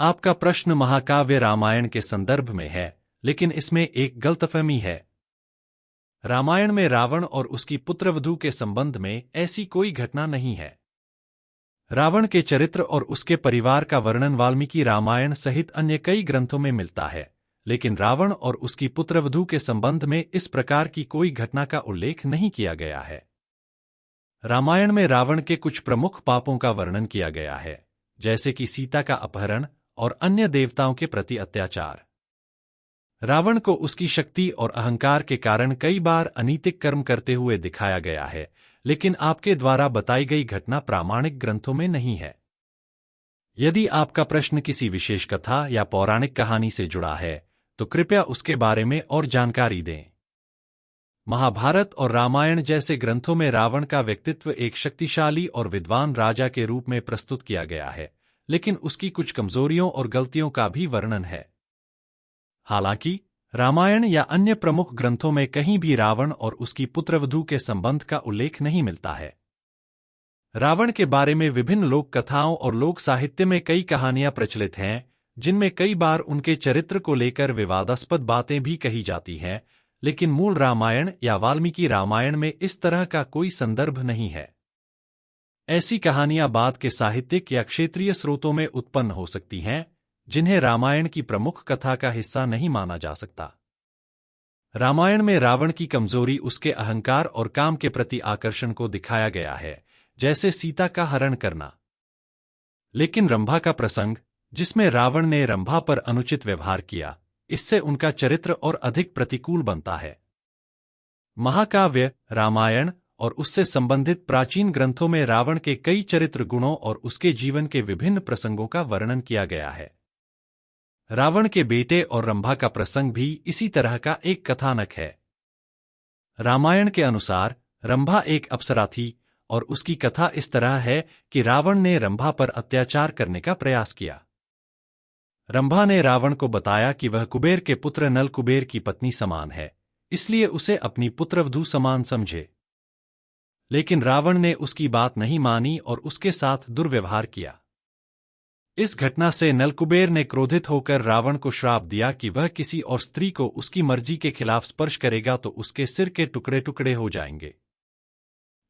आपका प्रश्न महाकाव्य रामायण के संदर्भ में है, लेकिन इसमें एक गलतफहमी है। रामायण में रावण और उसकी पुत्रवधू के संबंध में ऐसी कोई घटना नहीं है। रावण के चरित्र और उसके परिवार का वर्णन वाल्मीकि रामायण सहित अन्य कई ग्रंथों में मिलता है, लेकिन रावण और उसकी पुत्रवधू के संबंध में इस प्रकार की कोई घटना का उल्लेख नहीं किया गया है। रामायण में रावण के कुछ प्रमुख पापों का वर्णन किया गया है, जैसे कि सीता का अपहरण और अन्य देवताओं के प्रति अत्याचार। रावण को उसकी शक्ति और अहंकार के कारण कई बार अनैतिक कर्म करते हुए दिखाया गया है, लेकिन आपके द्वारा बताई गई घटना प्रामाणिक ग्रंथों में नहीं है। यदि आपका प्रश्न किसी विशेष कथा या पौराणिक कहानी से जुड़ा है, तो कृपया उसके बारे में और जानकारी दें। महाभारत और रामायण जैसे ग्रंथों में रावण का व्यक्तित्व एक शक्तिशाली और विद्वान राजा के रूप में प्रस्तुत किया गया है, लेकिन उसकी कुछ कमजोरियों और गलतियों का भी वर्णन है। हालांकि रामायण या अन्य प्रमुख ग्रंथों में कहीं भी रावण और उसकी पुत्रवधू के संबंध का उल्लेख नहीं मिलता है। रावण के बारे में विभिन्न लोक कथाओं और लोक साहित्य में कई कहानियां प्रचलित हैं, जिनमें कई बार उनके चरित्र को लेकर विवादास्पद बातें भी कही जाती हैं, लेकिन मूल रामायण या वाल्मीकि रामायण में इस तरह का कोई संदर्भ नहीं है। ऐसी कहानियां बाद के साहित्यिक या क्षेत्रीय स्रोतों में उत्पन्न हो सकती हैं, जिन्हें रामायण की प्रमुख कथा का हिस्सा नहीं माना जा सकता। रामायण में रावण की कमजोरी उसके अहंकार और काम के प्रति आकर्षण को दिखाया गया है, जैसे सीता का हरण करना। लेकिन रंभा का प्रसंग, जिसमें रावण ने रंभा पर अनुचित व्यवहार किया, इससे उनका चरित्र और अधिक प्रतिकूल बनता है। महाकाव्य रामायण और उससे संबंधित प्राचीन ग्रंथों में रावण के कई चरित्र गुणों और उसके जीवन के विभिन्न प्रसंगों का वर्णन किया गया है। रावण के बेटे और रंभा का प्रसंग भी इसी तरह का एक कथानक है। रामायण के अनुसार रंभा एक अप्सरा थी और उसकी कथा इस तरह है कि रावण ने रंभा पर अत्याचार करने का प्रयास किया। रंभा ने रावण को बताया कि वह कुबेर के पुत्र नल कुबेर की पत्नी समान है, इसलिए उसे अपनी पुत्रवधू समान समझे। लेकिन रावण ने उसकी बात नहीं मानी और उसके साथ दुर्व्यवहार किया। इस घटना से नलकुबेर ने क्रोधित होकर रावण को श्राप दिया कि वह किसी और स्त्री को उसकी मर्जी के खिलाफ स्पर्श करेगा तो उसके सिर के टुकड़े टुकड़े हो जाएंगे।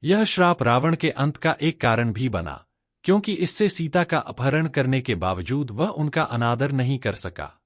यह श्राप रावण के अंत का एक कारण भी बना, क्योंकि इससे सीता का अपहरण करने के बावजूद वह उनका अनादर नहीं कर सका।